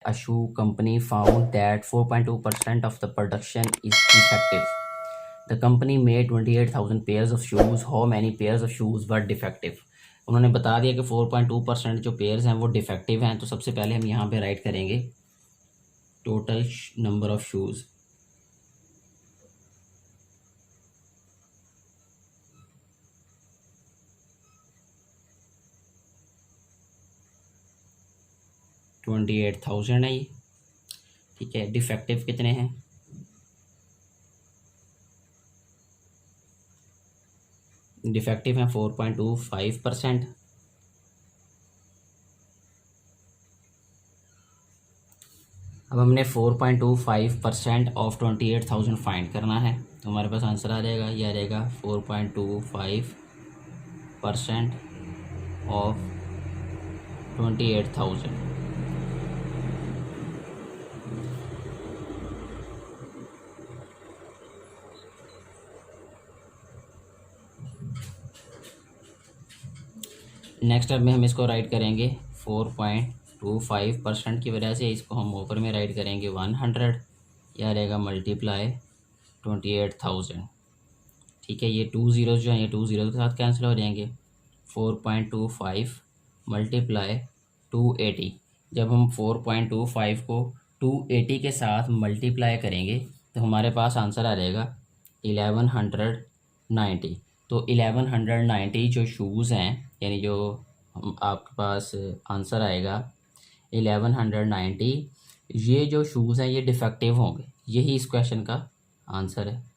A shoe company found that 4.2% of the production is defective. The company made 28,000 pairs of shoes. How many pairs of shoes were defective? उन्होंने बता दिया कि 4.2% जो pairs हैं वो defective हैं। तो सबसे पहले हम यहाँ पे राइट करेंगे टोटल नंबर ऑफ शूज़। $28,000 है ये, ठीक है। डिफेक्टिव कितने हैं? डिफेक्टिव हैं 4.25%। अब हमने 4.25% ऑफ 28,000 फाइंड करना है। तो हमारे पास आंसर आ जाएगा, ये आ जाएगा 4.25% ऑफ 28,000। नेक्स्ट अब में हम इसको राइट करेंगे 4.25% की वजह से इसको हम ऊपर में राइट करेंगे 100, या रहेगा मल्टीप्लाई 28,000, ठीक है। ये 2 ज़ीरोज़ जो हैं ये 2 ज़ीरो के साथ कैंसिल हो जाएंगे। 4.25 मल्टीप्लाई 280। जब हम 4.25 को 280 के साथ मल्टीप्लाई करेंगे तो हमारे पास आंसर आ जाएगा 1190। तो 1190 जो शूज़ हैं, यानी जो आपके पास आंसर आएगा 1190, ये जो शूज़ हैं ये डिफेक्टिव होंगे। यही इस क्वेश्चन का आंसर है।